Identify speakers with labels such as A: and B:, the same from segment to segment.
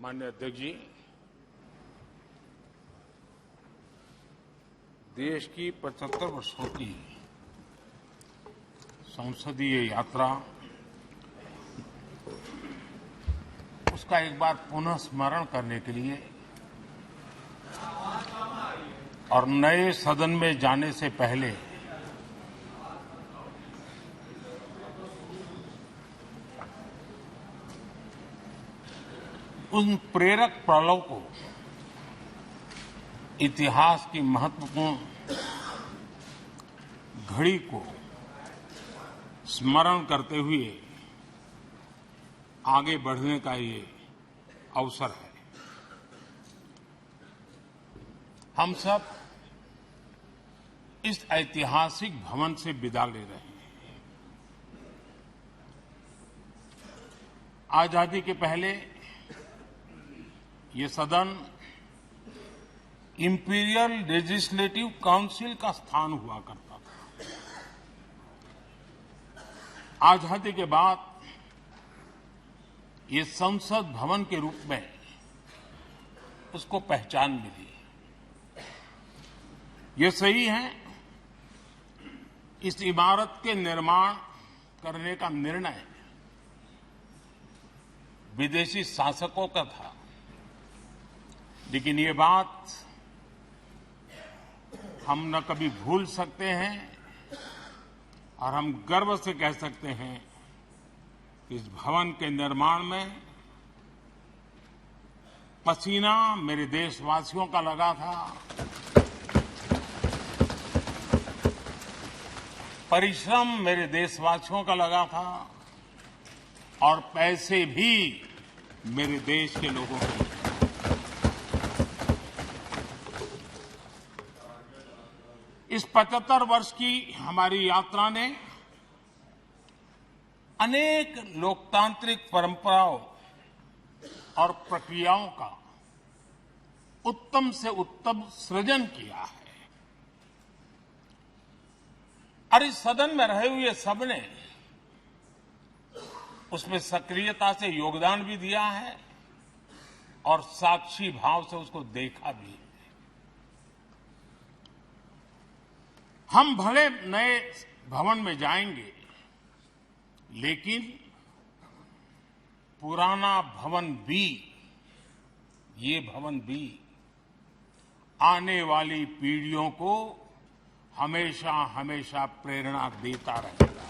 A: माननीय अध्यक्ष जी, देश की 75 वर्षों की संसदीय यात्रा, उसका एक बार पुनः स्मरण करने के लिए और नए सदन में जाने से पहले उन प्रेरक पड़ाव को, इतिहास की महत्वपूर्ण घड़ी को स्मरण करते हुए आगे बढ़ने का ये अवसर है। हम सब इस ऐतिहासिक भवन से विदा ले रहे हैं। आजादी के पहले ये सदन इंपीरियल लेजिस्लेटिव काउंसिल का स्थान हुआ करता था। आजादी के बाद ये संसद भवन के रूप में उसको पहचान मिली। ये सही है, इस इमारत के निर्माण करने का निर्णय विदेशी शासकों का था, लेकिन ये बात हम न कभी भूल सकते हैं और हम गर्व से कह सकते हैं कि इस भवन के निर्माण में पसीना मेरे देशवासियों का लगा था, परिश्रम मेरे देशवासियों का लगा था और पैसे भी मेरे देश के लोगों के। इस 75 वर्ष की हमारी यात्रा ने अनेक लोकतांत्रिक परंपराओं और प्रक्रियाओं का उत्तम से उत्तम सृजन किया है और इस सदन में रहे हुए सबने उसमें सक्रियता से योगदान भी दिया है और साक्षी भाव से उसको देखा भी है। हम भले नए भवन में जाएंगे, लेकिन पुराना भवन भी, ये भवन भी आने वाली पीढ़ियों को हमेशा हमेशा प्रेरणा देता रहेगा।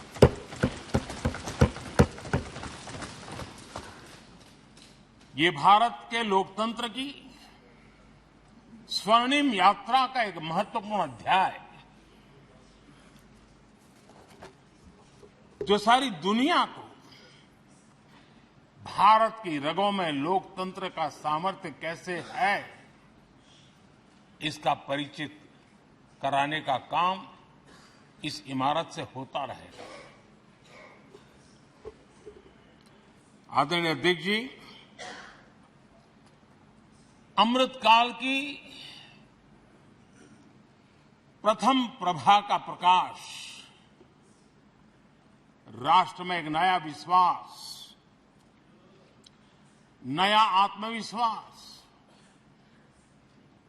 A: ये भारत के लोकतंत्र की स्वर्णिम यात्रा का एक महत्वपूर्ण अध्याय, जो सारी दुनिया को भारत की रगों में लोकतंत्र का सामर्थ्य कैसे है, इसका परिचित कराने का काम इस इमारत से होता रहेगा। आदरणीय अध्यक्ष जी, अमृतकाल की प्रथम प्रभा का प्रकाश राष्ट्र में एक नया विश्वास, नया आत्मविश्वास,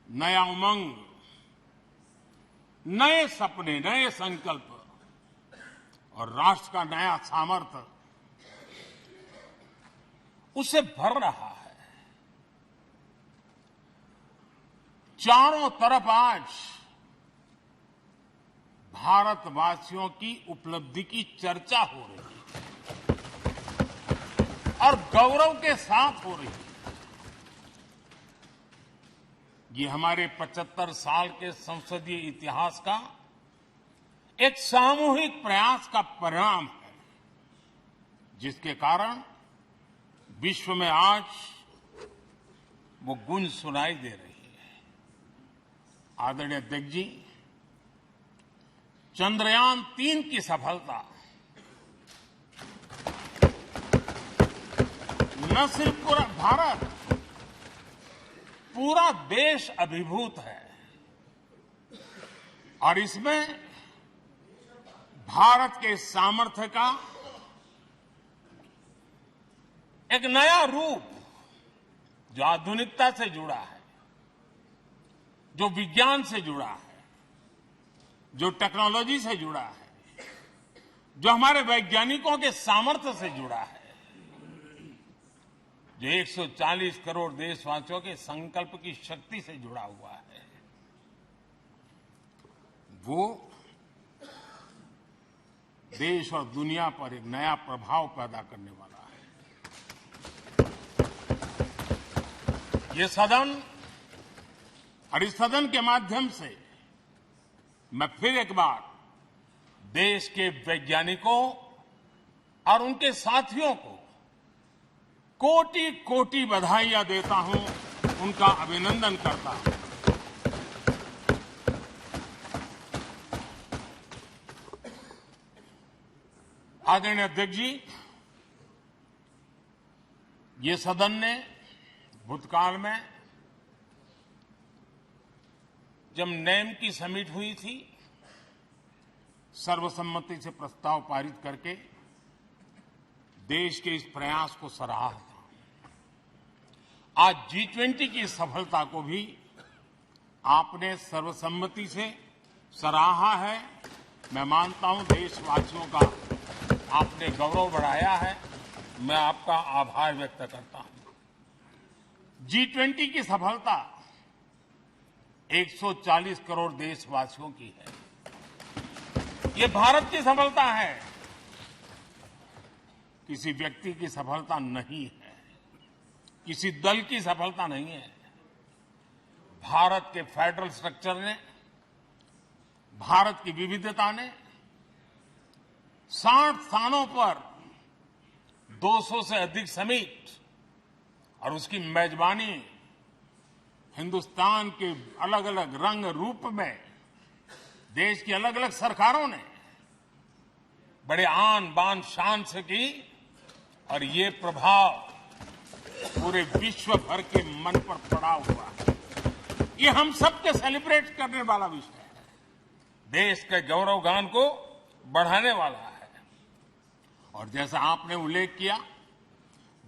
A: नया उमंग, नए सपने, नए संकल्प और राष्ट्र का नया सामर्थ्य उसे भर रहा है। चारों तरफ आज भारतवासियों की उपलब्धि की चर्चा हो रही है और गौरव के साथ हो रही है। ये हमारे 75 साल के संसदीय इतिहास का एक सामूहिक प्रयास का परिणाम है, जिसके कारण विश्व में आज वो गूंज सुनाई दे रही है। आदरणीय अध्यक्ष जी, चंद्रयान-3 की सफलता न सिर्फ पूरा भारत, पूरा देश अभिभूत है और इसमें भारत के सामर्थ्य का एक नया रूप जो आधुनिकता से जुड़ा है, जो विज्ञान से जुड़ा है, जो टेक्नोलॉजी से जुड़ा है, जो हमारे वैज्ञानिकों के सामर्थ्य से जुड़ा है, जो 140 करोड़ देशवासियों के संकल्प की शक्ति से जुड़ा हुआ है, वो देश और दुनिया पर एक नया प्रभाव पैदा करने वाला है। ये सदन और इस सदन के माध्यम से मैं फिर एक बार देश के वैज्ञानिकों और उनके साथियों को कोटि कोटि बधाइयां देता हूं, उनका अभिनंदन करता हूं। आदरणीय अध्यक्ष जी, ये सदन ने भूतकाल में जब नेम की समिट हुई थी, सर्वसम्मति से प्रस्ताव पारित करके देश के इस प्रयास को सराहा था। आज G20 की सफलता को भी आपने सर्वसम्मति से सराहा है। मैं मानता हूं देशवासियों का आपने गौरव बढ़ाया है। मैं आपका आभार व्यक्त करता हूं। G20 की सफलता 140 करोड़ देशवासियों की है। ये भारत की सफलता है, किसी व्यक्ति की सफलता नहीं है, किसी दल की सफलता नहीं है। भारत के फेडरल स्ट्रक्चर ने, भारत की विविधता ने 60 स्थानों पर 200 से अधिक समिट और उसकी मेजबानी हिंदुस्तान के अलग अलग रंग रूप में देश की अलग अलग सरकारों ने बड़े आन बान शान से की और ये प्रभाव पूरे विश्व भर के मन पर पड़ा हुआ है। ये हम सबके सेलिब्रेट करने वाला विषय है, देश के गौरवगान को बढ़ाने वाला है। और जैसा आपने उल्लेख किया,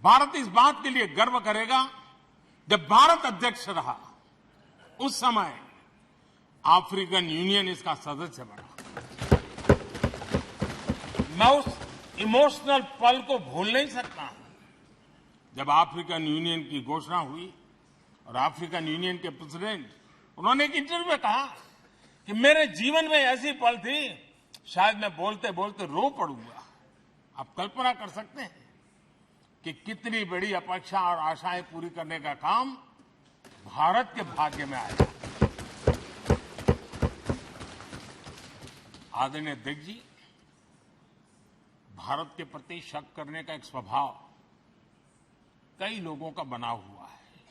A: भारत इस बात के लिए गर्व करेगा, जब भारत अध्यक्ष रहा उस समय अफ्रीकन यूनियन इसका सदस्य बना। मैं उस इमोशनल पल को भूल नहीं सकता जब अफ्रीकन यूनियन की घोषणा हुई और अफ्रीकन यूनियन के प्रेसिडेंट, उन्होंने एक इंटरव्यू में कहा कि मेरे जीवन में ऐसी पल थी, शायद मैं बोलते बोलते रो पड़ूंगा। आप कल्पना कर सकते हैं कि कितनी बड़ी अपेक्षा और आशाएं पूरी करने का काम भारत के भाग्य में आया। आदरणीय अध्यक्ष जी, भारत के प्रति शक करने का एक स्वभाव कई लोगों का बना हुआ है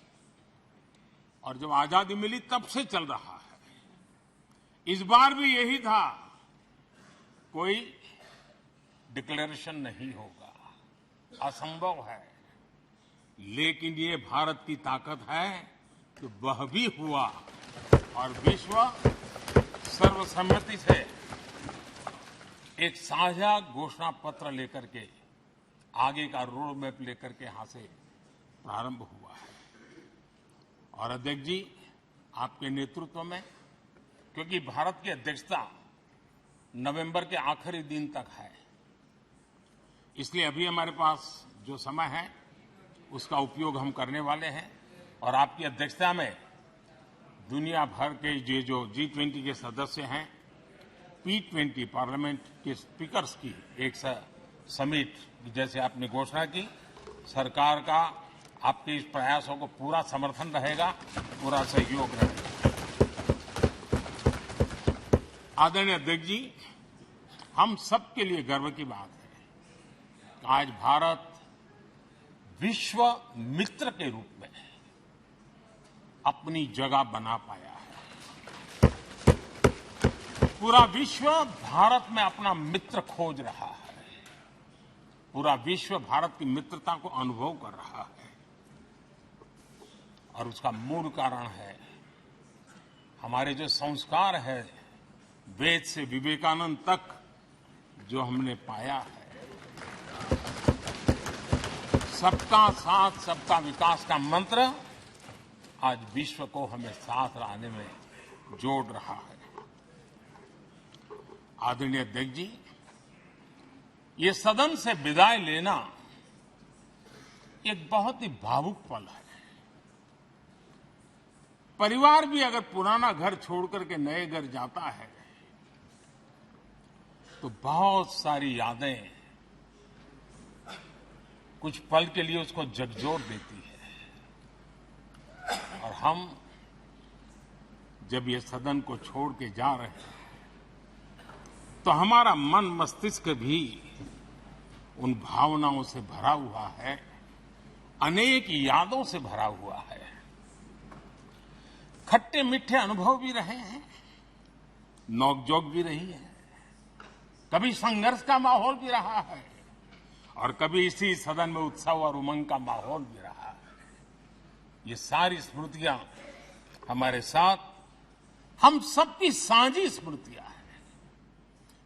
A: और जब आजादी मिली तब से चल रहा है। इस बार भी यही था, कोई डिक्लेरेशन नहीं होगा, असंभव है। लेकिन ये भारत की ताकत है कि वह भी हुआ और विश्व सर्वसम्मति से एक साझा घोषणा पत्र लेकर के आगे का रोड मैप लेकर के यहां से प्रारंभ हुआ है। और अध्यक्ष जी, आपके नेतृत्व में, क्योंकि भारत की अध्यक्षता नवंबर के आखिरी दिन तक है, इसलिए अभी हमारे पास जो समय है उसका उपयोग हम करने वाले हैं। और आपकी अध्यक्षता में दुनिया भर के ये जो G20 के सदस्य हैं, P20 पार्लियामेंट के स्पीकर्स की एक समिट जैसे आपने घोषणा की, सरकार का आपके इस प्रयासों को पूरा समर्थन रहेगा, पूरा सहयोग रहेगा। आदरणीय अध्यक्ष जी, हम सबके लिए गर्व की बात है कि आज भारत विश्व मित्र के रूप में अपनी जगह बना पाया है। पूरा विश्व भारत में अपना मित्र खोज रहा है, पूरा विश्व भारत की मित्रता को अनुभव कर रहा है। और उसका मूल कारण है हमारे जो संस्कार है, वेद से विवेकानंद तक जो हमने पाया है। सबका साथ सबका विकास का मंत्र आज विश्व को हमें साथ लाने में जोड़ रहा है। आदरणीय अध्यक्ष जी, ये सदन से विदाई लेना एक बहुत ही भावुक पल है। परिवार भी अगर पुराना घर छोड़कर के नए घर जाता है तो बहुत सारी यादें कुछ पल के लिए उसको झकझोर देती है। और हम जब ये सदन को छोड़ के जा रहे हैं तो हमारा मन मस्तिष्क भी उन भावनाओं से भरा हुआ है, अनेक यादों से भरा हुआ है। खट्टे मीठे अनुभव भी रहे हैं, नोकझोंक भी रही है, कभी संघर्ष का माहौल भी रहा है और कभी इसी सदन में उत्सव और उमंग का माहौल भी रहा है। ये सारी स्मृतियां हमारे साथ हम सबकी साझी स्मृतियां हैं।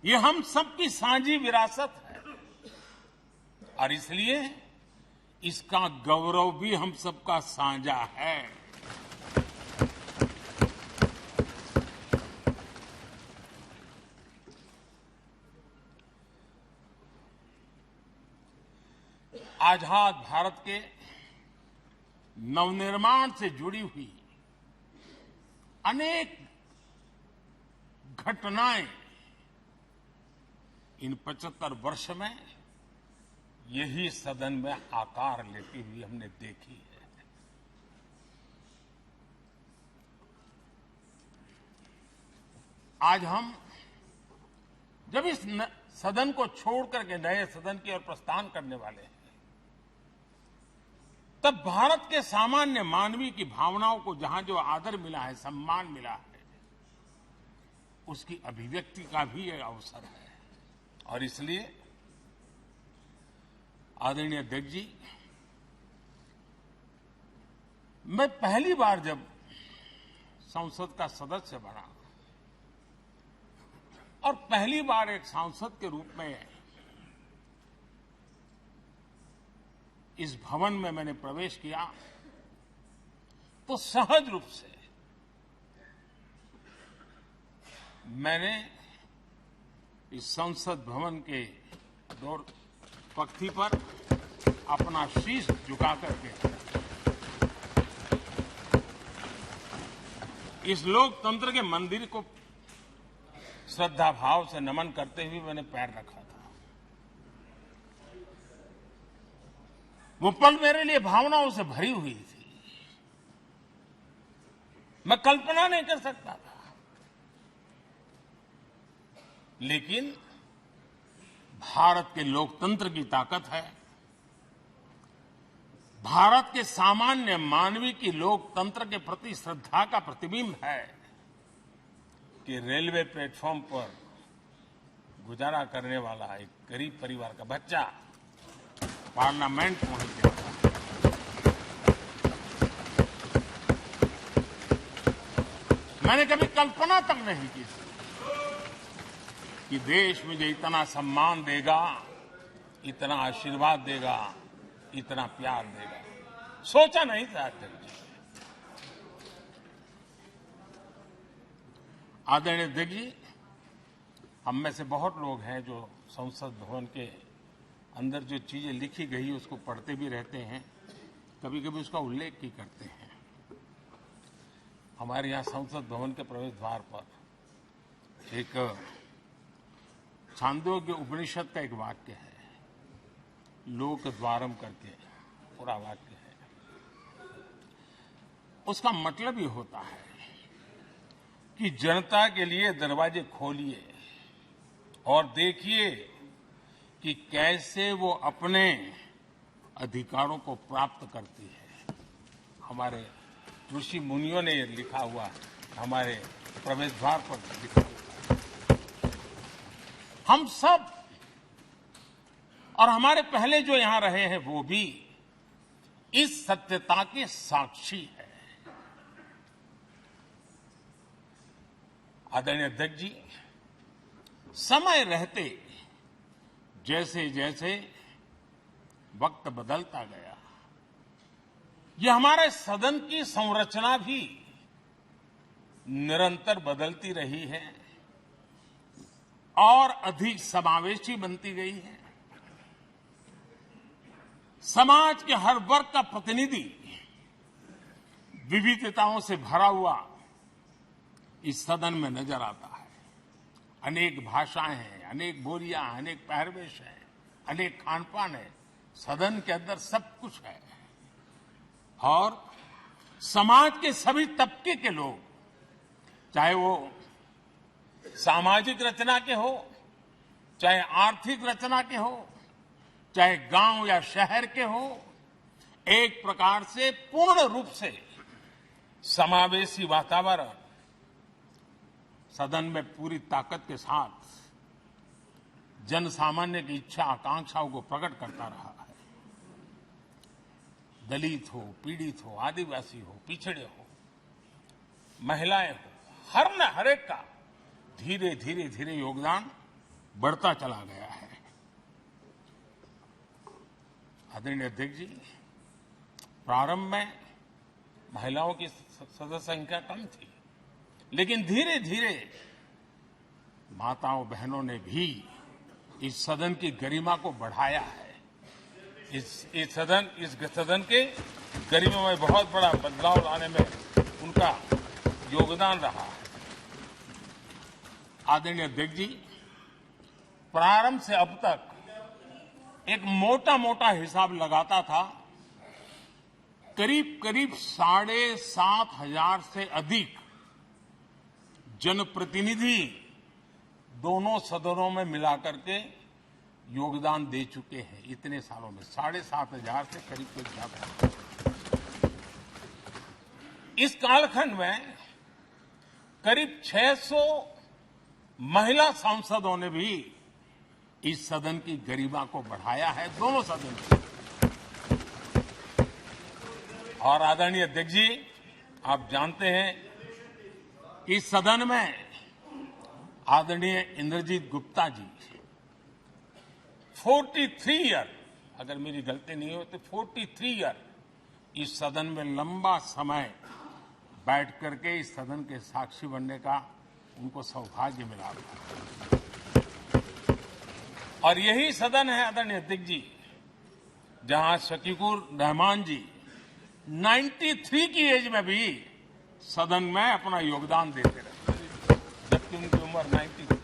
A: ये हम सबकी साझी विरासत है और इसलिए इसका गौरव भी हम सबका साझा है। आजाद भारत के नवनिर्माण से जुड़ी हुई अनेक घटनाएं इन 75 वर्ष में यही सदन में आकार लेती हुई हमने देखी है। आज हम जब इस सदन को छोड़ करके नए सदन की ओर प्रस्थान करने वाले हैं तब भारत के सामान्य मानवीय की भावनाओं को जहां जो आदर मिला है, सम्मान मिला है, उसकी अभिव्यक्ति का भी एक अवसर है। और इसलिए आदरणीय अध्यक्ष जी, मैं पहली बार जब संसद का सदस्य बना और पहली बार एक सांसद के रूप में इस भवन में मैंने प्रवेश किया तो सहज रूप से मैंने इस संसद भवन के दौर पक्ति पर अपना शीश झुका करके इस लोकतंत्र के मंदिर को श्रद्धा भाव से नमन करते हुए मैंने पैर रखा था। वो पल मेरे लिए भावनाओं से भरी हुई थी। मैं कल्पना नहीं कर सकता था, लेकिन भारत के लोकतंत्र की ताकत है, भारत के सामान्य मानवीय की लोकतंत्र के प्रति श्रद्धा का प्रतिबिंब है कि रेलवे प्लेटफॉर्म पर गुजारा करने वाला एक गरीब परिवार का बच्चा पार्लियामेंट पहुंच गया। मैंने कभी कल्पना तक नहीं की कि देश मुझे इतना सम्मान देगा, इतना आशीर्वाद देगा, इतना प्यार देगा। सोचा नहीं था अध्यक्ष जी। आदरणीय अध्यक्ष जी, हम में से बहुत लोग हैं जो संसद भवन के अंदर जो चीजें लिखी गई उसको पढ़ते भी रहते हैं, कभी कभी उसका उल्लेख भी करते हैं। हमारे यहाँ संसद भवन के प्रवेश द्वार पर एक छांदोग्य उपनिषद का एक वाक्य है, लोक द्वारम करके पूरा वाक्य है। उसका मतलब ये होता है कि जनता के लिए दरवाजे खोलिए और देखिए कि कैसे वो अपने अधिकारों को प्राप्त करती है। हमारे ऋषि मुनियों ने ये लिखा हुआ है, हमारे प्रवेश द्वार पर लिखा हुआ है। हम सब और हमारे पहले जो यहां रहे हैं वो भी इस सत्यता के साक्षी है। आदरणीय अध्यक्ष जी, समय रहते जैसे जैसे वक्त बदलता गया, ये हमारे सदन की संरचना भी निरंतर बदलती रही है और अधिक समावेशी बनती गई है। समाज के हर वर्ग का प्रतिनिधि विविधताओं से भरा हुआ इस सदन में नजर आता है। अनेक भाषाएं हैं, अनेक बोलियां, अनेक पहरवेश है, अनेक खान-पान है। सदन के अंदर सब कुछ है और समाज के सभी तबके के लोग, चाहे वो सामाजिक रचना के हो, चाहे आर्थिक रचना के हो, चाहे गांव या शहर के हो, एक प्रकार से पूर्ण रूप से समावेशी वातावरण सदन में पूरी ताकत के साथ जन सामान्य की इच्छा आकांक्षाओं को प्रकट करता रहा है। दलित हो, पीड़ित हो, आदिवासी हो, पिछड़े हो, महिलाएं हो, हर एक का धीरे धीरे धीरे योगदान बढ़ता चला गया है। आदरणीय अध्यक्ष जी, प्रारंभ में महिलाओं की सदस्य संख्या कम थी, लेकिन धीरे धीरे माताओं बहनों ने भी इस सदन की गरिमा को बढ़ाया है। इस सदन के गरिमा में बहुत बड़ा बदलाव लाने में उनका योगदान रहा है। आदरणीय अध्यक्ष जी, प्रारंभ से अब तक एक मोटा हिसाब लगाता था, करीब 7,500 से अधिक जनप्रतिनिधि दोनों सदनों में मिलाकर के योगदान दे चुके हैं। इतने सालों में 7,500 से करीब ज्यादा। इस कालखंड में करीब 600 महिला सांसदों ने भी इस सदन की गरिमा को बढ़ाया है, दोनों सदन की। और आदरणीय अध्यक्ष जी, आप जानते हैं कि इस सदन में आदरणीय इंद्रजीत गुप्ता जी 43 ईयर, अगर मेरी गलती नहीं हो तो 43 ईयर इस सदन में लंबा समय बैठ करके इस सदन के साक्षी बनने का उनको सौभाग्य मिला। और यही सदन है आदरणीय अध्यक्ष जी, जहां शकीकुर रहमान जी 93 की एज में भी सदन में अपना योगदान देते रहे, जबकि उनकी उम्र 93।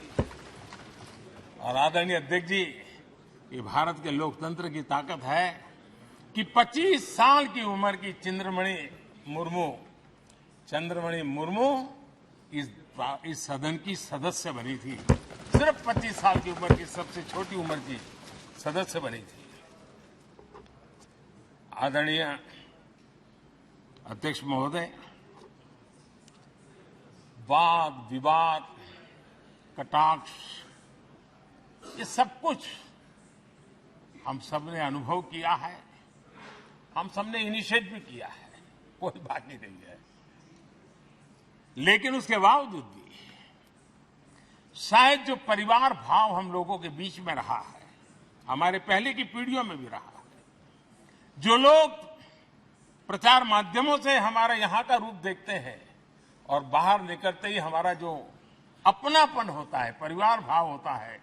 A: और आदरणीय अध्यक्ष जी, ये भारत के लोकतंत्र की ताकत है कि 25 साल की उम्र की चंद्रमणि मुर्मू इस सदन की सदस्य बनी थी। सिर्फ 25 साल की उम्र की, सबसे छोटी उम्र की सदस्य बनी थी। आदरणीय अध्यक्ष महोदय, वाद विवाद, कटाक्ष, ये सब कुछ हम सबने अनुभव किया है, हम सबने इनिशिएट भी किया है, कोई बाकी नहीं है। लेकिन उसके बावजूद भी शायद जो परिवार भाव हम लोगों के बीच में रहा है, हमारे पहले की पीढ़ियों में भी रहा है, जो लोग प्रचार माध्यमों से हमारा यहां का रूप देखते हैं और बाहर निकलते ही हमारा जो अपनापन होता है, परिवार भाव होता है,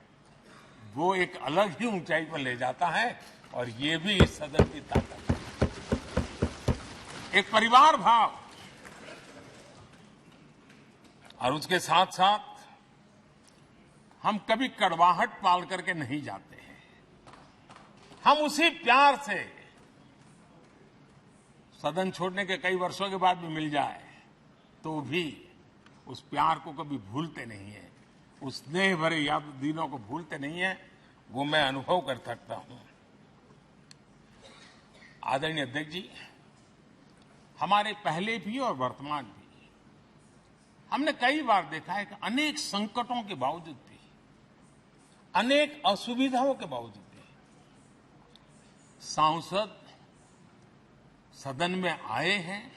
A: वो एक अलग ही ऊंचाई पर ले जाता है। और ये भी इस सदन की ताकत है, एक परिवार भाव। और उसके साथ साथ हम कभी कड़वाहट पाल करके नहीं जाते हैं। हम उसी प्यार से सदन छोड़ने के कई वर्षों के बाद भी मिल जाए तो भी उस प्यार को कभी भूलते नहीं है, उस स्नेह भरे याद दिनों को भूलते नहीं है। वो मैं अनुभव कर सकता हूं। आदरणीय अध्यक्ष जी, हमारे पहले भी और वर्तमान भी हमने कई बार देखा है कि अनेक संकटों के बावजूद भी, अनेक असुविधाओं के बावजूद भी सांसद सदन में आए हैं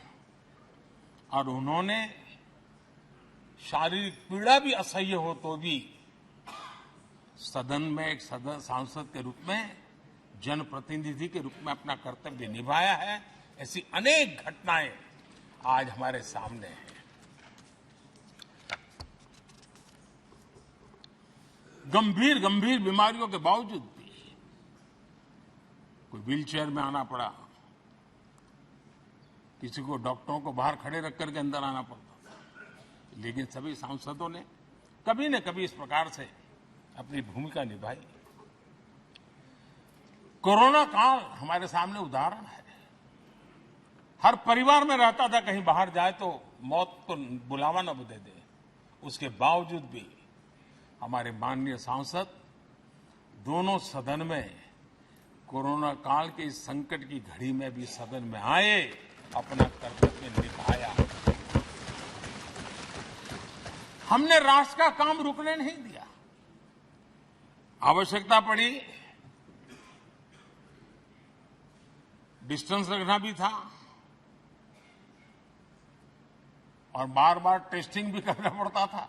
A: और उन्होंने शारीरिक पीड़ा भी असह्य हो तो भी सदन में एक सांसद के रूप में जनप्रतिनिधि के रूप में अपना कर्तव्य निभाया है। ऐसी अनेक घटनाएं आज हमारे सामने हैं। गंभीर गंभीर बीमारियों के बावजूद भी कोई व्हीलचेयर में आना पड़ा, किसी को डॉक्टरों को बाहर खड़े रख करके अंदर आना पड़ता था, लेकिन सभी सांसदों ने कभी न कभी इस प्रकार से अपनी भूमिका निभाई। कोरोना काल हमारे सामने उदाहरण है। हर परिवार में रहता था कहीं बाहर जाए तो मौत को बुलावा न दे दे, उसके बावजूद भी हमारे माननीय सांसद दोनों सदन में कोरोना काल के इस संकट की घड़ी में भी सदन में आए, अपना कर्तव्य निभाया। हमने राष्ट्र का काम रुकने नहीं दिया। आवश्यकता पड़ी, डिस्टेंस रखना भी था और बार बार टेस्टिंग भी करना पड़ता था।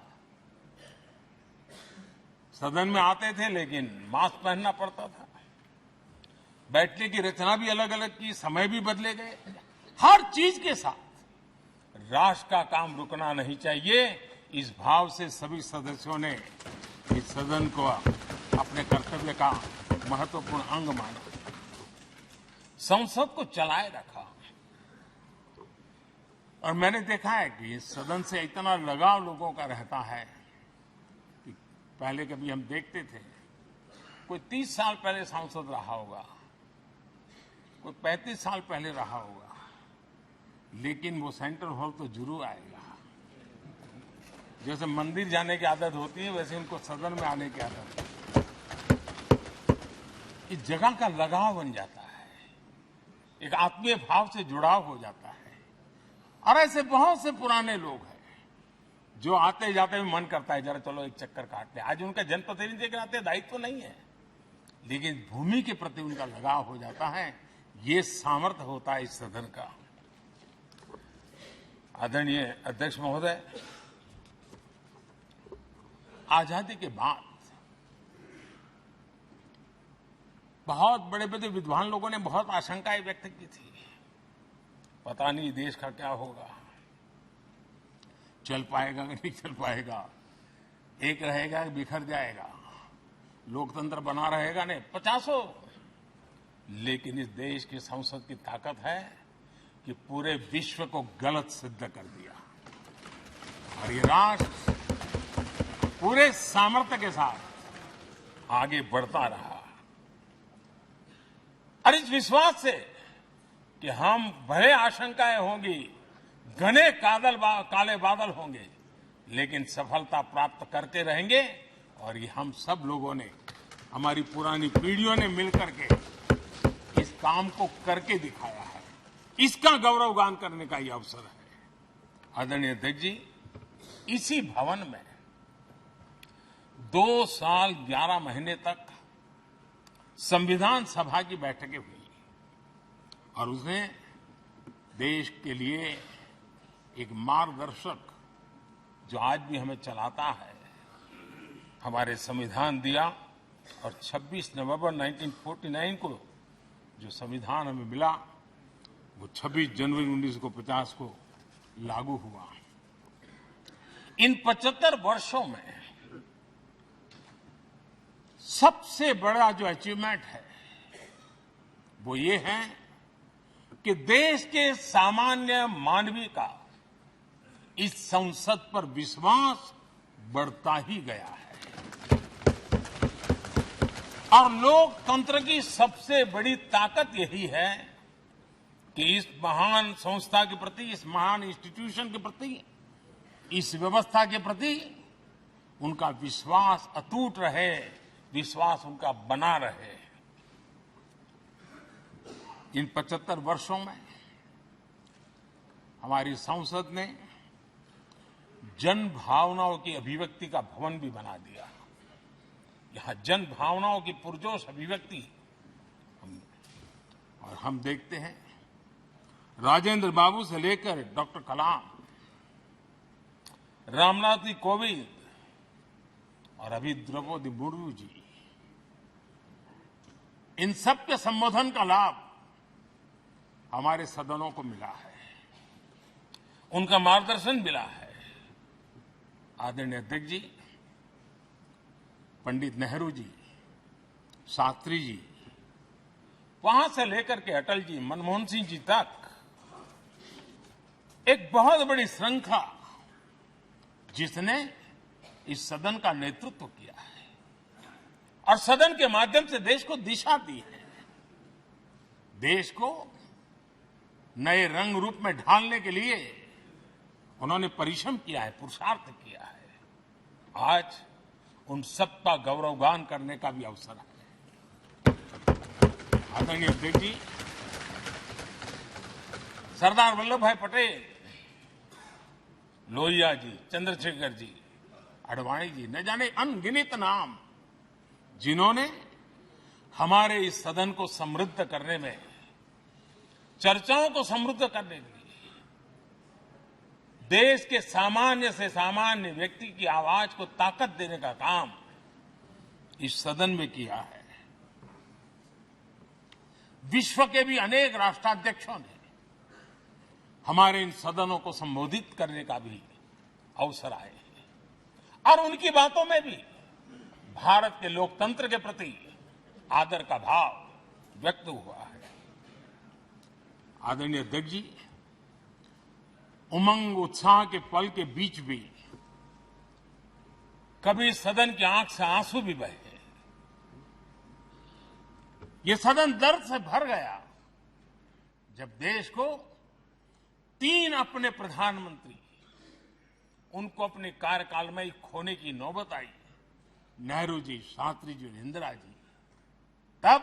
A: सदन में आते थे लेकिन मास्क पहनना पड़ता था। बैठने की रचना भी अलग अलग की, समय भी बदले गए। हर चीज के साथ राष्ट्र का काम रुकना नहीं चाहिए, इस भाव से सभी सदस्यों ने इस सदन को अपने कर्तव्य का महत्वपूर्ण अंग माना, संसद को चलाए रखा। और मैंने देखा है कि इस सदन से इतना लगाव लोगों का रहता है कि पहले कभी हम देखते थे कोई 30 साल पहले सांसद रहा होगा, कोई 35 साल पहले रहा होगा, लेकिन वो सेंट्रल हॉल तो जरूर आएगा। जैसे मंदिर जाने की आदत होती है, वैसे उनको सदन में आने की आदत है। इस जगह का लगाव बन जाता है, एक आत्मीय भाव से जुड़ाव हो जाता है। और ऐसे बहुत से पुराने लोग हैं जो आते जाते में मन करता है जरा चलो एक चक्कर काटते। आज उनका जनप्रतिनिधि के नाते दायित्व तो नहीं है, लेकिन भूमि के प्रति उनका लगाव हो जाता है। ये सामर्थ्य होता है इस सदन का। आदरणीय अध्यक्ष महोदय, आजादी के बाद बहुत बड़े बड़े विद्वान लोगों ने बहुत आशंकाएं व्यक्त की थी। पता नहीं देश का क्या होगा, चल पाएगा कि नहीं चल पाएगा, एक रहेगा कि बिखर जाएगा, लोकतंत्र बना रहेगा नहीं, 50। लेकिन इस देश की संसद की ताकत है कि पूरे विश्व को गलत सिद्ध कर दिया और ये राष्ट्र पूरे सामर्थ्य के साथ आगे बढ़ता रहा। और इस विश्वास से कि हम भले आशंकाएं होंगी, घने काले बादल होंगे, लेकिन सफलता प्राप्त करते रहेंगे। और ये हम सब लोगों ने, हमारी पुरानी पीढ़ियों ने मिलकर के इस काम को करके दिखाया है। इसका गौरवगान करने का ये अवसर है। आदरणीय अध्यक्ष जी, इसी भवन में 2 साल 11 महीने तक संविधान सभा की बैठकें हुई और उसने देश के लिए एक मार्गदर्शक जो आज भी हमें चलाता है, हमारे संविधान दिया। और 26 नवंबर 1949 को जो संविधान हमें मिला, वो 26 जनवरी 1950 को लागू हुआ। इन 75 वर्षों में सबसे बड़ा जो अचीवमेंट है वो ये है कि देश के सामान्य मानवी का इस संसद पर विश्वास बढ़ता ही गया है। और लोकतंत्र की सबसे बड़ी ताकत यही है कि इस महान संस्था के प्रति, इस महान इंस्टीट्यूशन के प्रति, इस व्यवस्था के प्रति उनका विश्वास अटूट रहे, विश्वास उनका बना रहे। इन 75 वर्षों में हमारी संसद ने जन भावनाओं की अभिव्यक्ति का भवन भी बना दिया। यहां जन भावनाओं की पुरजोश अभिव्यक्ति और हम देखते हैं राजेंद्र बाबू से लेकर डॉक्टर कलाम, रामनाथ कोविंद और अभी द्रौपदी मुर्मू जी, इन सब के संबोधन का लाभ हमारे सदनों को मिला है, उनका मार्गदर्शन मिला है। आदरणीय अध्यक्ष जी, पंडित नेहरू जी, शास्त्री जी, वहां से लेकर के अटल जी, मनमोहन सिंह जी तक एक बहुत बड़ी श्रृंखला जिसने इस सदन का नेतृत्व किया है और सदन के माध्यम से देश को दिशा दी है, देश को नए रंग रूप में ढालने के लिए उन्होंने परिश्रम किया है, पुरुषार्थ किया है। आज उन सबका गौरवगान करने का भी अवसर है। आदरणीय अध्यक्ष जी, सरदार वल्लभ भाई पटेल, लोहिया जी, चंद्रशेखर जी, आडवाणी जी, न जाने अनगिनत नाम जिन्होंने हमारे इस सदन को समृद्ध करने में, चर्चाओं को समृद्ध करने के लिए, देश के सामान्य से सामान्य व्यक्ति की आवाज को ताकत देने का काम इस सदन में किया है। विश्व के भी अनेक राष्ट्राध्यक्षों ने हमारे इन सदनों को संबोधित करने का भी अवसर आए हैं और उनकी बातों में भी भारत के लोकतंत्र के प्रति आदर का भाव व्यक्त हुआ है। आदरणीय अध्यक्ष जी, उमंग उत्साह के पल के बीच भी कभी सदन की आंख से आंसू भी बहे। ये सदन दर्द से भर गया जब देश को 3 अपने प्रधानमंत्री उनको अपने कार्यकाल में ही खोने की नौबत आई, नेहरू जी, शास्त्री जी और इंदिरा जी। तब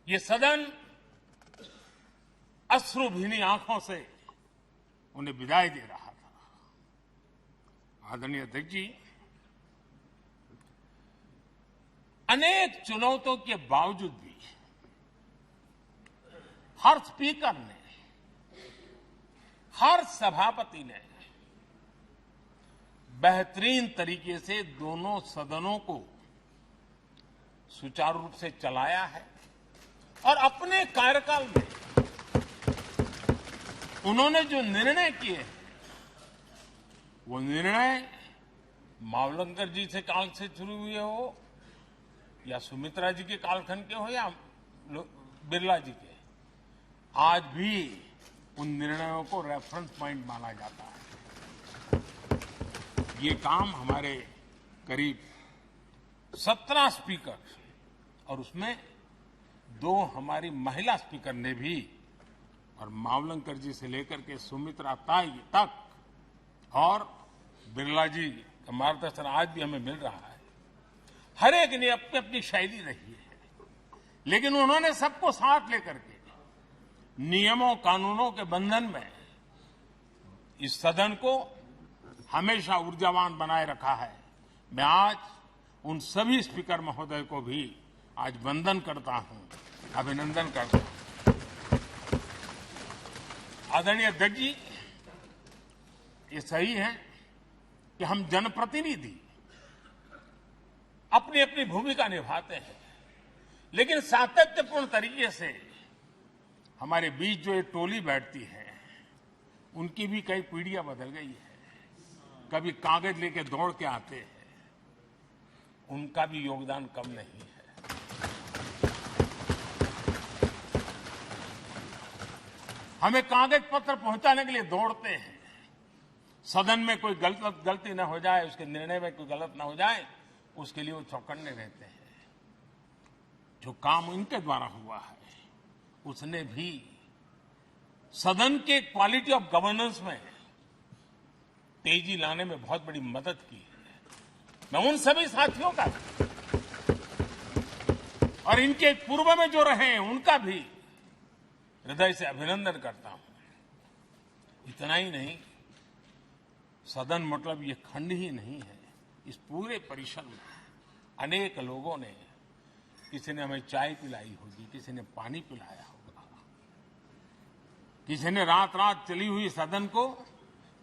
A: ये सदन अश्रु भीनी आंखों से उन्हें विदाई दे रहा था। आदरणीय अध्यक्ष जी, अनेक चुनौतियों के बावजूद भी हर स्पीकर ने, हर सभापति ने बेहतरीन तरीके से दोनों सदनों को सुचारू रूप से चलाया है और अपने कार्यकाल में उन्होंने जो निर्णय किए वो निर्णय मावलंकर जी से काल से शुरू हुए हो या सुमित्रा जी के कालखंड के हो या बिरला जी के, आज भी उन निर्णयों को रेफरेंस पॉइंट माना जाता है। ये काम हमारे करीब 17 स्पीकर और उसमें 2 हमारी महिला स्पीकर ने भी, और मावलंकर जी से लेकर के सुमित्रा ताई तक और बिरला जी का मार्गदर्शन आज भी हमें मिल रहा है। हर एक ने अपनी अपनी शैली रही है, लेकिन उन्होंने सबको साथ लेकर के नियमों कानूनों के बंधन में इस सदन को हमेशा ऊर्जावान बनाए रखा है। मैं आज उन सभी स्पीकर महोदय को भी आज वंदन करता हूं, अभिनंदन करता हूं। आदरणीय अध्यक्ष जी, ये सही है कि हम जनप्रतिनिधि अपनी अपनी भूमिका निभाते हैं, लेकिन सातत्यपूर्ण तरीके से हमारे बीच जो ये टोली बैठती है उनकी भी कई पीढ़ियां बदल गई है। कभी कागज लेके दौड़ के आते हैं, उनका भी योगदान कम नहीं है। हमें कागज पत्र पहुंचाने के लिए दौड़ते हैं, सदन में कोई गलती न हो जाए, उसके निर्णय में कोई गलत न हो जाए, उसके लिए वो चौकन्ने रहते हैं। जो काम इनके द्वारा हुआ है उसने भी सदन के क्वालिटी ऑफ गवर्नेंस में तेजी लाने में बहुत बड़ी मदद की है। मैं उन सभी साथियों का और इनके पूर्व में जो रहे हैं उनका भी हृदय से अभिनंदन करता हूं। इतना ही नहीं, सदन मतलब ये खंड ही नहीं है, इस पूरे परिसर में अनेक लोगों ने, किसी ने हमें चाय पिलाई होगी, किसी ने पानी पिलाया होगा, किसी ने रात रात चली हुई सदन को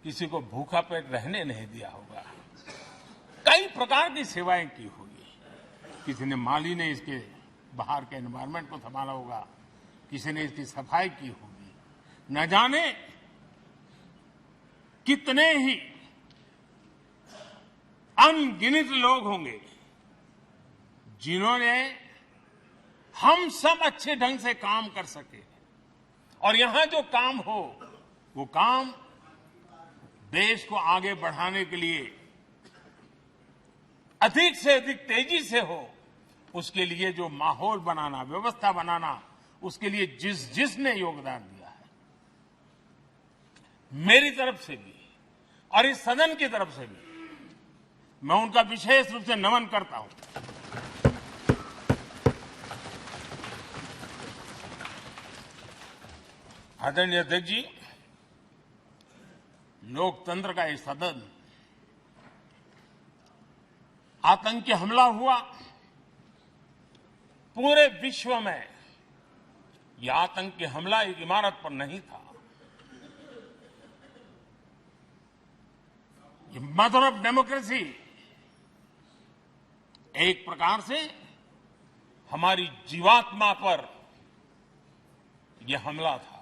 A: किसी को भूखा पेट रहने नहीं दिया होगा। कई प्रकार की सेवाएं की होगी। किसी ने माली ने इसके बाहर के एनवायरनमेंट को संभाला होगा, किसी ने इसकी सफाई की होगी। न जाने कितने ही अनगिनत लोग होंगे जिन्होंने हम सब अच्छे ढंग से काम कर सके, और यहां जो काम हो वो काम देश को आगे बढ़ाने के लिए अधिक से अधिक तेजी से हो, उसके लिए जो माहौल बनाना, व्यवस्था बनाना, उसके लिए जिसने योगदान दिया है, मेरी तरफ से भी और इस सदन की तरफ से भी मैं उनका विशेष रूप से नमन करता हूं। आदरणीय अध्यक्ष जी, लोकतंत्र का ये सदन, आतंकी हमला हुआ, पूरे विश्व में यह आतंकी हमला एक इमारत पर नहीं था, ये मदर ऑफ डेमोक्रेसी एक प्रकार से हमारी जीवात्मा पर यह हमला था।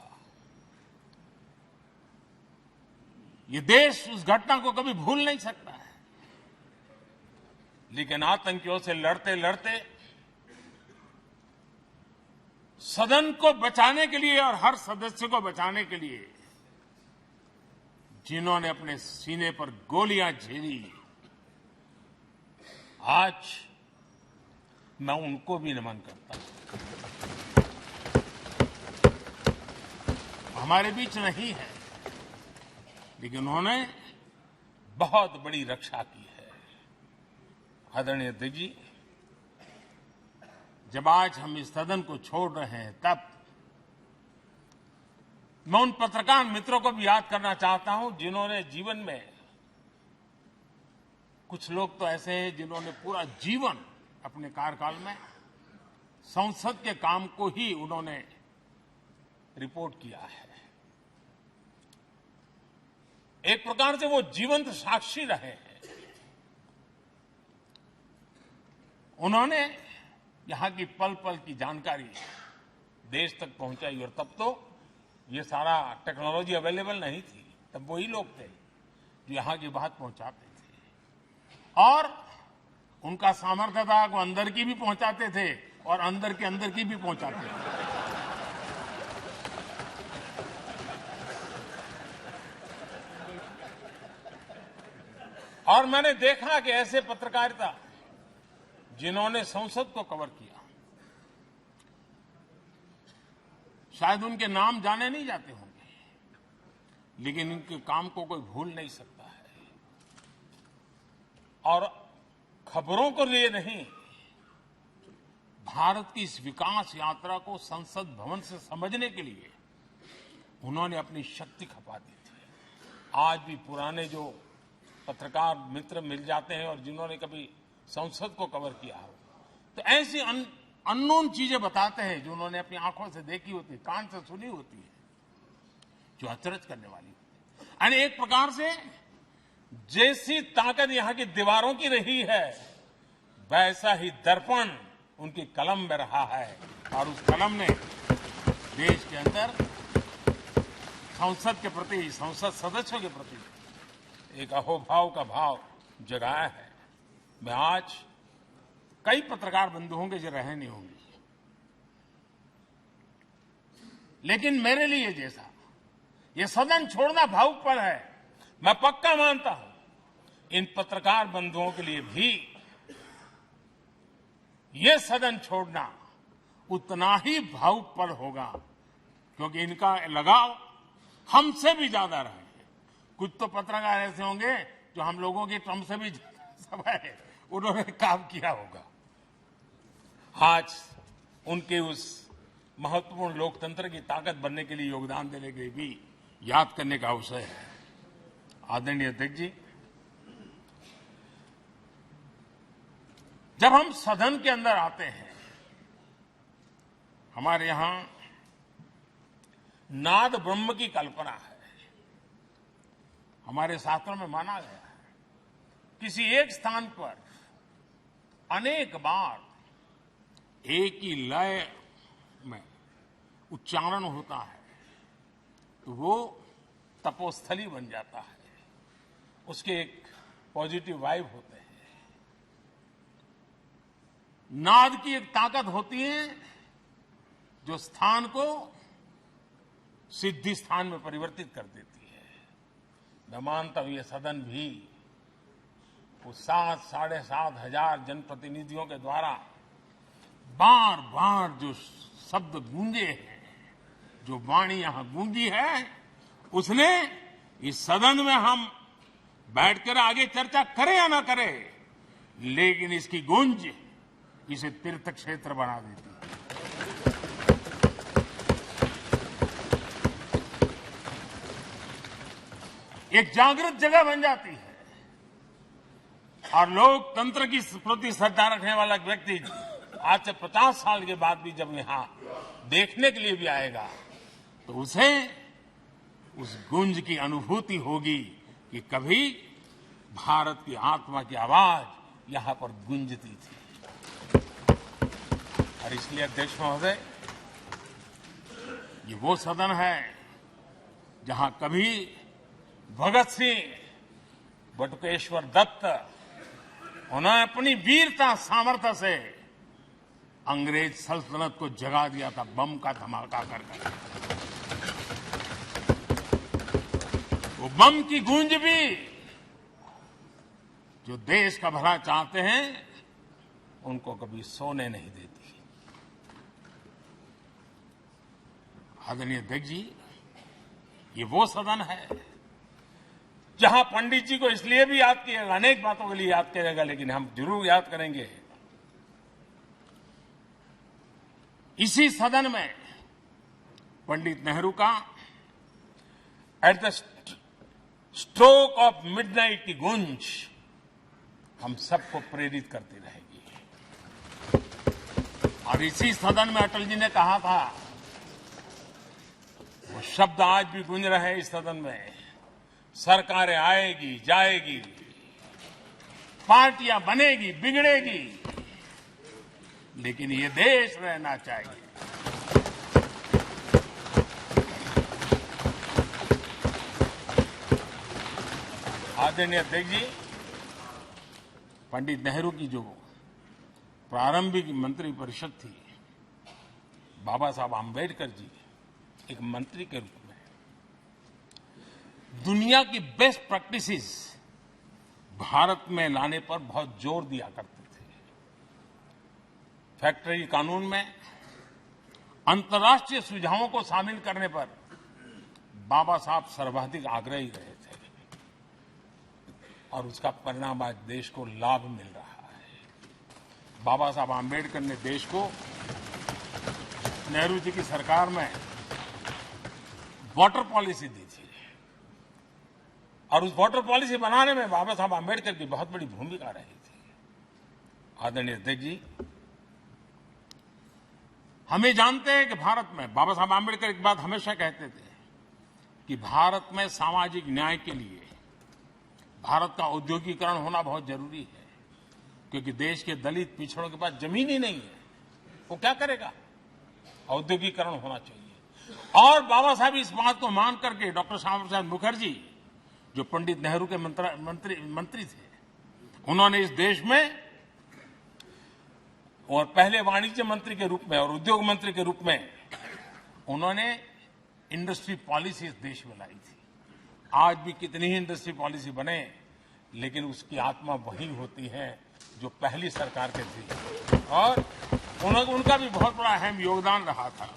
A: ये देश उस घटना को कभी भूल नहीं सकता है, लेकिन आतंकियों से लड़ते लड़ते सदन को बचाने के लिए और हर सदस्य को बचाने के लिए जिन्होंने अपने सीने पर गोलियां झेली, आज मैं उनको भी नमन करता हूं। हमारे बीच नहीं है, लेकिन उन्होंने बहुत बड़ी रक्षा की है। आदरणीय अध्यक्ष जी, जब आज हम इस सदन को छोड़ रहे हैं, तब मैं उन पत्रकार मित्रों को भी याद करना चाहता हूं जिन्होंने जीवन में, कुछ लोग तो ऐसे हैं जिन्होंने पूरा जीवन अपने कार्यकाल में संसद के काम को ही उन्होंने रिपोर्ट किया है। एक प्रकार से वो जीवंत साक्षी रहे हैं। उन्होंने यहां की पल पल की जानकारी देश तक पहुंचाई, और तब तो ये सारा टेक्नोलॉजी अवेलेबल नहीं थी। तब वही लोग थे जो यहां की बात पहुंचाते थे, और उनका सामर्थ्य था वो अंदर की भी पहुंचाते थे और अंदर की भी पहुंचाते थे। और मैंने देखा कि ऐसे पत्रकारिता जिन्होंने संसद को कवर किया, शायद उनके नाम जाने नहीं जाते होंगे, लेकिन इनके काम को कोई भूल नहीं सकता है। और खबरों को लिए नहीं, भारत की इस विकास यात्रा को संसद भवन से समझने के लिए उन्होंने अपनी शक्ति खपा दी थी। आज भी पुराने जो पत्रकार मित्र मिल जाते हैं और जिन्होंने कभी संसद को कवर किया हो, तो ऐसी अननोन चीजें बताते हैं जो उन्होंने अपनी आंखों से देखी होती है, कान से सुनी होती है, जो अचरज करने वाली होती है। यानी एक प्रकार से जैसी ताकत यहां की दीवारों की रही है, वैसा ही दर्पण उनकी कलम में रहा है, और उस कलम ने देश के अंदर संसद के प्रति, संसद सदस्यों के प्रति एक अहोभाव का भाव जगाया है। मैं आज कई पत्रकार बंधु होंगे जो रहे नहीं होंगे, लेकिन मेरे लिए जैसा ये सदन छोड़ना भावुक पल है, मैं पक्का मानता हूं इन पत्रकार बंधुओं के लिए भी ये सदन छोड़ना उतना ही भावुक पल होगा, क्योंकि इनका लगाव हमसे भी ज्यादा रहे। कुछ तो पत्रकार ऐसे होंगे जो हम लोगों की टर्म से भी समय उन्होंने काम किया होगा। आज उनके उस महत्वपूर्ण लोकतंत्र की ताकत बनने के लिए योगदान देने के लिए भी याद करने का अवसर है। आदरणीय अध्यक्ष जी, जब हम सदन के अंदर आते हैं, हमारे यहां नाद ब्रह्म की कल्पना है। हमारे शास्त्रों में माना गया है किसी एक स्थान पर अनेक बार एक ही लय में उच्चारण होता है तो वो तपोस्थली बन जाता है, उसके एक पॉजिटिव वाइब होते हैं। नाद की एक ताकत होती है जो स्थान को सिद्धि स्थान में परिवर्तित कर देती है। मैं मानता हूं ये सदन भी उस 7,500 जनप्रतिनिधियों के द्वारा बार बार जो शब्द गूंजे हैं, जो वाणी यहां गूंजी है, उसने इस सदन में हम बैठकर आगे चर्चा करें या ना करें, लेकिन इसकी गूंज इसे तीर्थ क्षेत्र बना देती है। एक जागृत जगह बन जाती है और लोकतंत्र की प्रति श्रद्धा रखने वाला व्यक्ति आज से 50 साल के बाद भी जब यहां देखने के लिए भी आएगा तो उसे उस गूंज की अनुभूति होगी कि कभी भारत की आत्मा की आवाज यहां पर गूंजती थी। और इसलिए अध्यक्ष महोदय, ये वो सदन है जहां कभी भगत सिंह, बटुकेश्वर दत्त, उन्होंने अपनी वीरता सामर्थ्य से अंग्रेज सल्तनत को जगा दिया था बम का धमाका कर। वो बम की गूंज भी जो देश का भला चाहते हैं उनको कभी सोने नहीं देती। आदरणीय अध्यक्ष जी, ये वो सदन है जहां पंडित जी को इसलिए भी याद किएगा, अनेक बातों के लिए याद करेगा, लेकिन हम जरूर याद करेंगे इसी सदन में पंडित नेहरू का at the stroke of midnight की गूंज हम सबको प्रेरित करती रहेगी। और इसी सदन में अटल जी ने कहा था, वो शब्द आज भी गूंज रहे हैं इस सदन में, सरकारें आएगी जाएगी, पार्टियां बनेगी बिगड़ेगी, लेकिन ये देश रहना चाहिए। आदरणीय अध्यक्ष जी, पंडित नेहरू की जो प्रारंभिक मंत्री परिषद थी, बाबा साहब आंबेडकर जी एक मंत्री के रूप में दुनिया की बेस्ट प्रैक्टिसेस भारत में लाने पर बहुत जोर दिया करते थे। फैक्ट्री कानून में अंतर्राष्ट्रीय सुझावों को शामिल करने पर बाबा साहब सर्वाधिक आग्रही रहे थे और उसका परिणाम आज देश को लाभ मिल रहा है। बाबा साहब आंबेडकर ने देश को नेहरू जी की सरकार में वाटर पॉलिसी दी थी और उस वाटर पॉलिसी बनाने में बाबा साहब आंबेडकर की बहुत बड़ी भूमिका रही थी। आदरणीय अध्यक्ष जी, हमें जानते हैं कि भारत में बाबा साहब आंबेडकर एक बात हमेशा कहते थे कि भारत में सामाजिक न्याय के लिए भारत का औद्योगिकरण होना बहुत जरूरी है, क्योंकि देश के दलित पिछड़ों के पास जमीन ही नहीं है, वो क्या करेगा? औद्योगिकरण होना चाहिए। और बाबा साहब इस बात को मान करके डॉक्टर श्यामा प्रसाद मुखर्जी, जो पंडित नेहरू के मंत्री थे, उन्होंने इस देश में और पहले वाणिज्य मंत्री के रूप में और उद्योग मंत्री के रूप में उन्होंने इंडस्ट्री पॉलिसी इस देश में लाई थी। आज भी कितनी ही इंडस्ट्री पॉलिसी बने, लेकिन उसकी आत्मा वही होती है जो पहली सरकार के थी और उनका भी बहुत बड़ा अहम योगदान रहा था।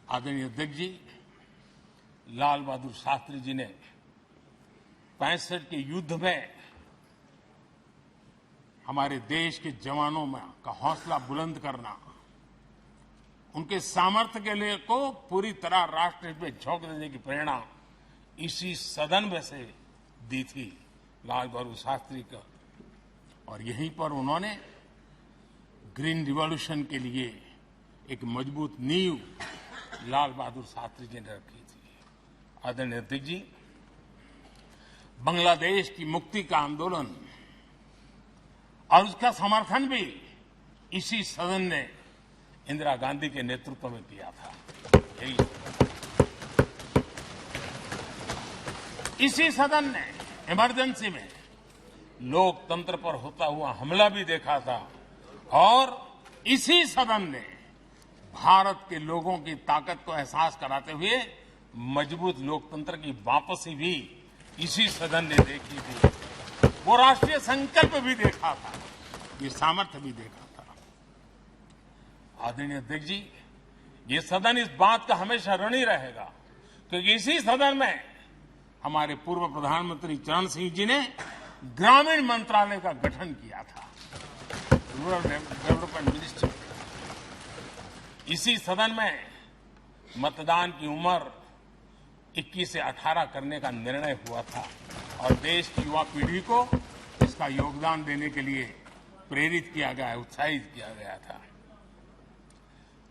A: आदरणीय अध्यक्ष जी, लाल बहादुर शास्त्री जी ने 65 के युद्ध में हमारे देश के जवानों में का हौसला बुलंद करना, उनके सामर्थ्य के लिए को पूरी तरह राष्ट्र हित में झोंक देने की प्रेरणा इसी सदन में से दी थी लाल बहादुर शास्त्री का। और यहीं पर उन्होंने ग्रीन रिवॉल्यूशन के लिए एक मजबूत नींव लाल बहादुर शास्त्री जी ने रखी थी। आदरणीय अध्यक्ष जी, बांग्लादेश की मुक्ति का आंदोलन और उसका समर्थन भी इसी सदन ने इंदिरा गांधी के नेतृत्व में किया था। इसी सदन ने इमरजेंसी में लोकतंत्र पर होता हुआ हमला भी देखा था और इसी सदन ने भारत के लोगों की ताकत को एहसास कराते हुए मजबूत लोकतंत्र की वापसी भी इसी सदन ने देखी थी। वो राष्ट्रीय संकल्प भी देखा था, ये सामर्थ्य भी देखा था। आदरणीय अध्यक्ष जी, ये सदन इस बात का हमेशा ऋणी रहेगा क्योंकि इसी सदन में हमारे पूर्व प्रधानमंत्री चरण सिंह जी ने ग्रामीण मंत्रालय का गठन किया था, रूरल डेवलपमेंट मिनिस्ट्री। इसी सदन में मतदान की उम्र 21 से 18 करने का निर्णय हुआ था और देश की युवा पीढ़ी को इसका योगदान देने के लिए प्रेरित किया गया, उत्साहित किया गया था।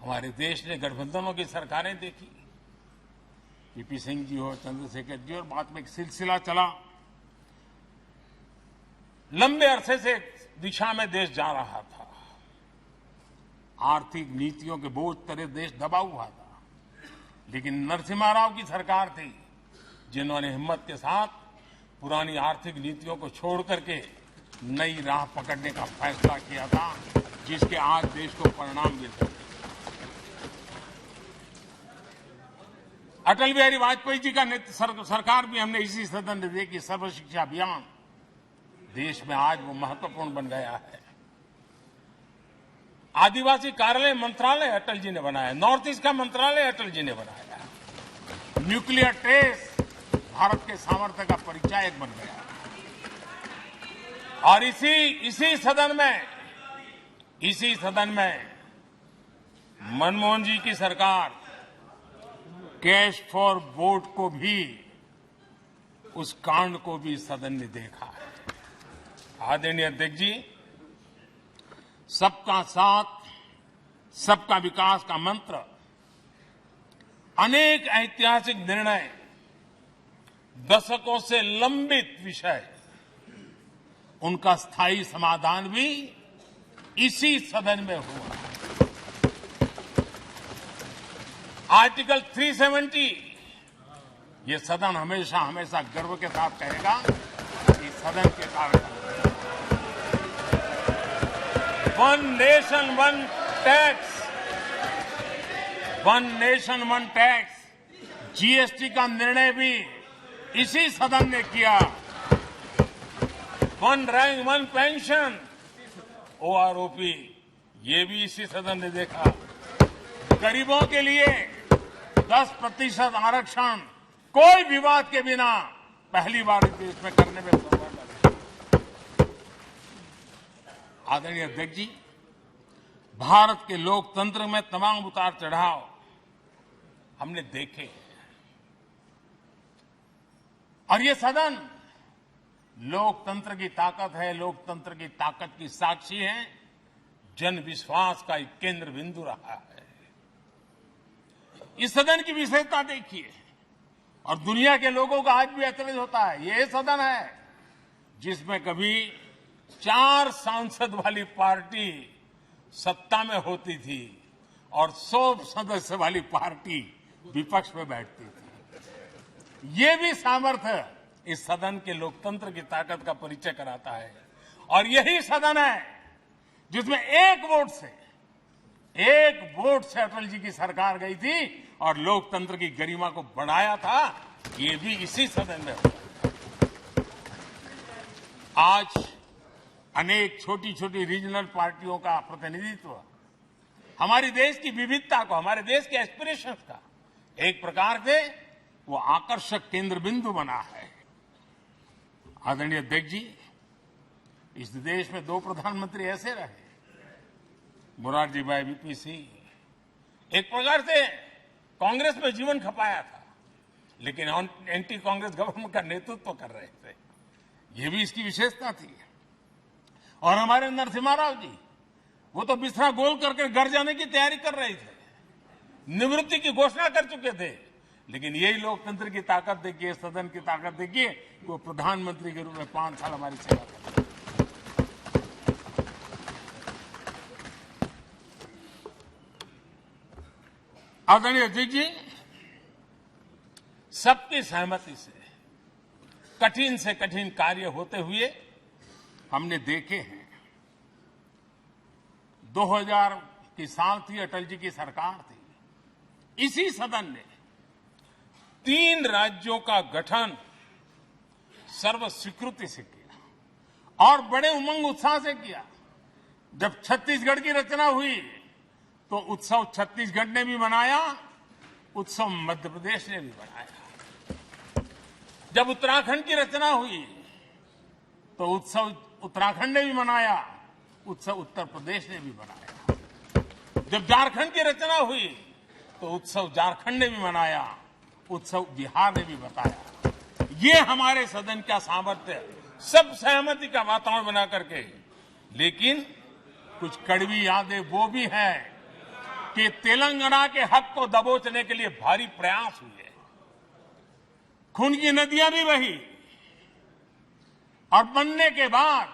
A: हमारे देश ने गठबंधनों की सरकारें देखी, पीपी सिंह जी हो, चंद्रशेखर जी, और बाद में एक सिलसिला चला। लंबे अरसे से दिशा में देश जा रहा था, आर्थिक नीतियों के बोझ तले देश दबा हुआ था, लेकिन नरसिम्हा राव की सरकार थी जिन्होंने हिम्मत के साथ पुरानी आर्थिक नीतियों को छोड़ करके नई राह पकड़ने का फैसला किया था, जिसके आज देश को परिणाम मिलते हैं। अटल बिहारी वाजपेयी जी का सरकार भी हमने इसी सदन ने देखी। सर्व शिक्षा अभियान देश में आज वो महत्वपूर्ण बन गया है। आदिवासी कार्यालय मंत्रालय अटल जी ने बनाया, नॉर्थ ईस्ट का मंत्रालय अटल जी ने बनाया, न्यूक्लियर टेस्ट भारत के सामर्थ्य का परिचायक बन गया। और इसी सदन में मनमोहन जी की सरकार कैश फॉर वोट को भी, उस कांड को भी सदन ने देखा है। आदरणीय अध्यक्ष जी, सबका साथ सबका विकास का मंत्र, अनेक ऐतिहासिक निर्णय, दशकों से लंबित विषय, उनका स्थायी समाधान भी इसी सदन में हुआ। आर्टिकल 370, ये सदन हमेशा हमेशा गर्व के साथ कहेगा कि सदन के कारण one nation one tax, one nation one tax, GST का निर्णय भी इसी सदन ने किया। One rank one pension, OROP, ये भी इसी सदन ने देखा। गरीबों के लिए 10% आरक्षण कोई विवाद के बिना पहली बार इस देश में करने में सफल रहे। आदरणीय अध्यक्ष जी, भारत के लोकतंत्र में तमाम उतार चढ़ाव हमने देखे और ये सदन लोकतंत्र की ताकत है, लोकतंत्र की ताकत की साक्षी है, जन विश्वास का एक केंद्र बिंदु रहा है। इस सदन की विशेषता देखिए और दुनिया के लोगों का आज भी ऐतराज होता है। ये सदन है जिसमें कभी 4 सांसद वाली पार्टी सत्ता में होती थी और 100 सदस्य वाली पार्टी विपक्ष में बैठती थी। ये भी सामर्थ्य इस सदन के लोकतंत्र की ताकत का परिचय कराता है। और यही सदन है जिसमें एक वोट से अटल जी की सरकार गई थी और लोकतंत्र की गरिमा को बढ़ाया था। ये भी इसी सदन में हुआ। आज अनेक छोटी छोटी रीजनल पार्टियों का प्रतिनिधित्व हमारे देश की विविधता को, हमारे देश के एस्पिरेशंस का एक प्रकार से वो आकर्षक केंद्र बिंदु बना है। आदरणीय अध्यक्ष जी, इस देश में 2 प्रधानमंत्री ऐसे रहे, मोरारजी भाई, वीपी सिंह। एक प्रकार से कांग्रेस में जीवन खपाया था, लेकिन एंटी कांग्रेस गवर्नमेंट का नेतृत्व कर रहे थे। ये भी इसकी विशेषता थी। और हमारे नरसिम्हा राव जी, वो तो बिस्तरा गोल करके घर जाने की तैयारी कर रहे थे, निवृत्ति की घोषणा कर चुके थे, लेकिन यही लोकतंत्र की ताकत देखिए, सदन की ताकत देखिए, वो प्रधानमंत्री के रूप में 5 साल हमारी सेवा कर। आदरणीय अध्यक्ष जी, सबकी सहमति से कठिन से कठिन कार्य होते हुए हमने देखे हैं। 2000 की साल थी, अटल जी की सरकार थी। इसी सदन ने 3 राज्यों का गठन सर्व स्वीकृति से किया और बड़े उमंग उत्साह से किया। जब छत्तीसगढ़ की रचना हुई तो उत्सव छत्तीसगढ़ ने भी मनाया, उत्सव मध्य प्रदेश ने भी मनाया। जब उत्तराखंड की रचना हुई तो उत्सव उत्तराखंड ने भी मनाया, उत्सव उत्तर प्रदेश ने भी मनाया। जब झारखंड की रचना हुई तो उत्सव झारखंड ने भी मनाया, उत्सव बिहार ने भी बताया। ये हमारे सदन का सामर्थ्य, सब सहमति का वातावरण बना करके। लेकिन कुछ कड़वी यादें वो भी हैं कि तेलंगाना के हक को दबोचने के लिए भारी प्रयास हुए, खून की नदियां भी बही और बनने के बाद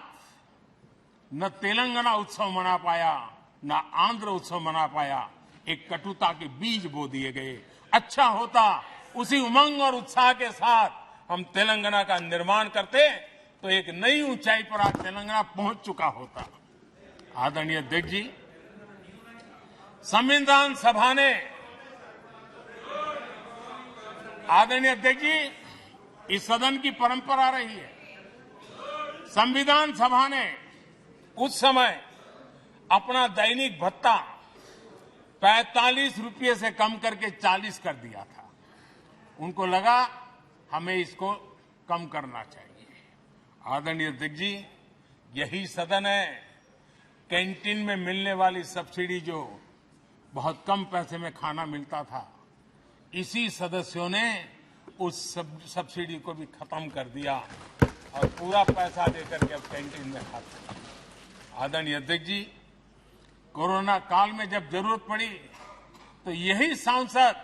A: न तेलंगाना उत्सव मना पाया, न आंध्र उत्सव मना पाया। एक कटुता के बीज बो दिए गए। अच्छा होता उसी उमंग और उत्साह के साथ हम तेलंगाना का निर्माण करते तो एक नई ऊंचाई पर आज तेलंगाना पहुंच चुका होता। आदरणीय अध्यक्ष जी, संविधान सभा ने, आदरणीय अध्यक्ष जी, इस सदन की परंपरा रही है। संविधान सभा ने उस समय अपना दैनिक भत्ता 45 रुपये से कम करके 40 कर दिया था। उनको लगा हमें इसको कम करना चाहिए। आदरणीय अध्यक्ष जी, यही सदन है कैंटीन में मिलने वाली सब्सिडी, जो बहुत कम पैसे में खाना मिलता था, इसी सदस्यों ने उस सब्सिडी को भी खत्म कर दिया और पूरा पैसा देकर के अब कैंटीन में खाते हैं। आदरणीय अध्यक्ष जी, कोरोना काल में जब जरूरत पड़ी तो यही सांसद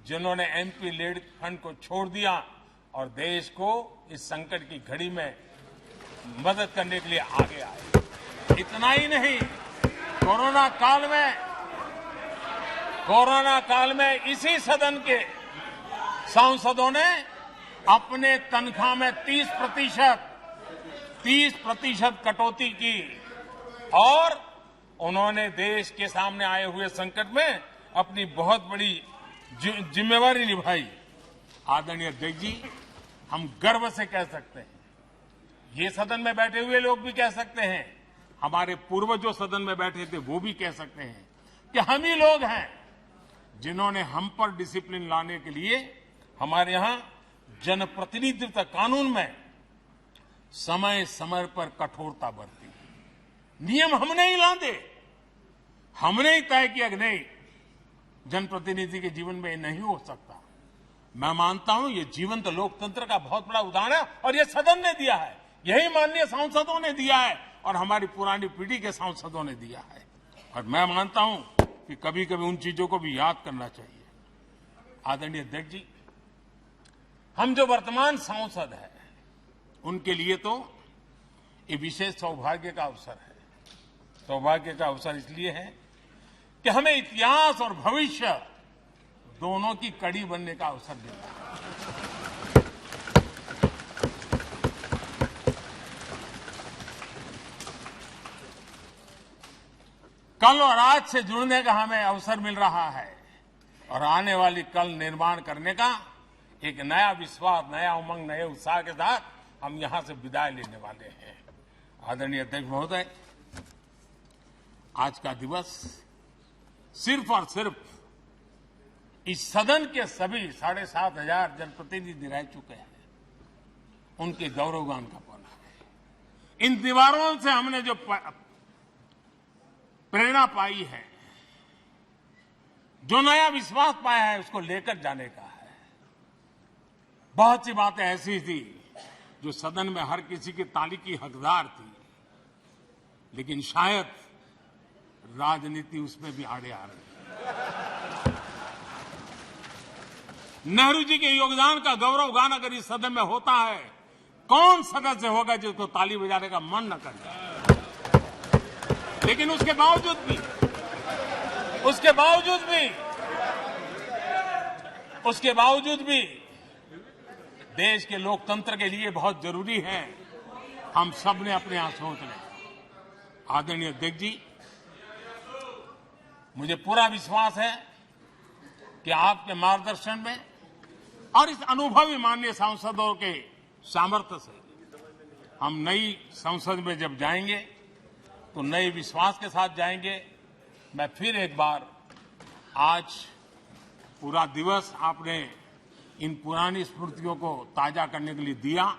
A: जिन्होंने एमपी लेड फंड को छोड़ दिया और देश को इस संकट की घड़ी में मदद करने के लिए आगे आए। इतना ही नहीं, कोरोना काल में इसी सदन के सांसदों ने अपने तनख्वाह में 30% कटौती की और उन्होंने देश के सामने आए हुए संकट में अपनी बहुत बड़ी जिम्मेवारी निभाई। आदरणीय अध्यक्ष जी, हम गर्व से कह सकते हैं, ये सदन में बैठे हुए लोग भी कह सकते हैं, हमारे पूर्वज जो सदन में बैठे थे वो भी कह सकते हैं कि हम ही लोग हैं जिन्होंने हम पर डिसिप्लिन लाने के लिए हमारे यहां जनप्रतिनिधित्व कानून में समय समय पर कठोरता बरती। नियम हमने ही लादे, हमने ही तय किया कि नहीं, जनप्रतिनिधि के जीवन में नहीं हो सकता। मैं मानता हूं ये जीवंत लोकतंत्र का बहुत बड़ा उदाहरण है और ये सदन ने दिया है, यही माननीय सांसदों ने दिया है और हमारी पुरानी पीढ़ी के सांसदों ने दिया है। और मैं मानता हूं कि कभी कभी उन चीजों को भी याद करना चाहिए। आदरणीय अध्यक्ष जी, हम जो वर्तमान सांसद हैं उनके लिए तो ये विशेष सौभाग्य का अवसर है। सौभाग्य का अवसर इसलिए है कि हमें इतिहास और भविष्य दोनों की कड़ी बनने का अवसर देता है। कल और आज से जुड़ने का हमें अवसर मिल रहा है और आने वाली कल निर्माण करने का एक नया विश्वास, नया उमंग, नए उत्साह के साथ हम यहां से विदाई लेने वाले हैं। आदरणीय अध्यक्ष महोदय, आज का दिवस सिर्फ और सिर्फ इस सदन के सभी 7,500 जनप्रतिनिधि रह चुके हैं उनके गौरवगान का पल है। इन दीवारों से हमने जो प्रेरणा पाई है, जो नया विश्वास पाया है, उसको लेकर जाने का है। बहुत सी बातें ऐसी थी जो सदन में हर किसी की ताली की हकदार थी, लेकिन शायद राजनीति उसमें भी आड़े आ रही है। नेहरू जी के योगदान का गौरव गान अगर इस सदन में होता है, कौन सदस्य होगा जिसको ताली बजाने का मन न करे। लेकिन उसके बावजूद भी देश के लोकतंत्र के लिए बहुत जरूरी है हम सब ने अपने यहां सोच लें। आदरणीय अध्यक्ष जी, मुझे पूरा विश्वास है कि आपके मार्गदर्शन में और इस अनुभवी माननीय सांसदों के सामर्थ्य से हम नई संसद में जब जाएंगे तो नए विश्वास के साथ जाएंगे। मैं फिर एक बार आज पूरा दिवस आपने इन पुरानी स्मृतियों को ताजा करने के लिए दिया,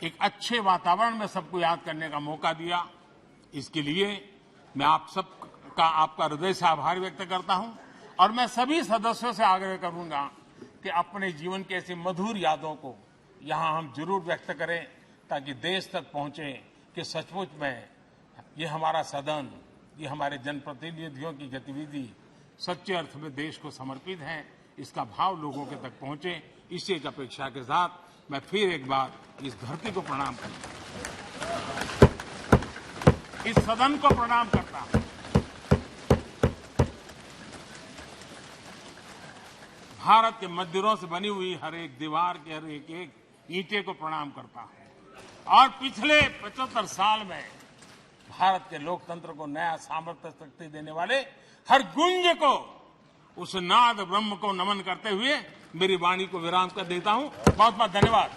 A: एक अच्छे वातावरण में सबको याद करने का मौका दिया। इसके लिए मैं आप सबका आपका हृदय से आभार व्यक्त करता हूं और मैं सभी सदस्यों से आग्रह करूंगा कि अपने जीवन की ऐसी मधुर यादों को यहां हम जरूर व्यक्त करें ताकि देश तक पहुंचे कि सचमुच में ये हमारा सदन, ये हमारे जनप्रतिनिधियों की गतिविधि सच्चे अर्थ में देश को समर्पित है, इसका भाव लोगों के तक पहुंचे। इसी एक अपेक्षा के साथ मैं फिर एक बार इस धरती को प्रणाम करता हूं, इस सदन को प्रणाम करता हूं। भारत के मंदिरों से बनी हुई हर एक दीवार के हर एक ईंटे को प्रणाम करता हूं और पिछले 75 साल में भारत के लोकतंत्र को नया सामर्थ्य शक्ति देने वाले हर गुंज को, उस नाद ब्रह्म को नमन करते हुए मेरी वाणी को विराम कर देता हूं। बहुत बहुत धन्यवाद।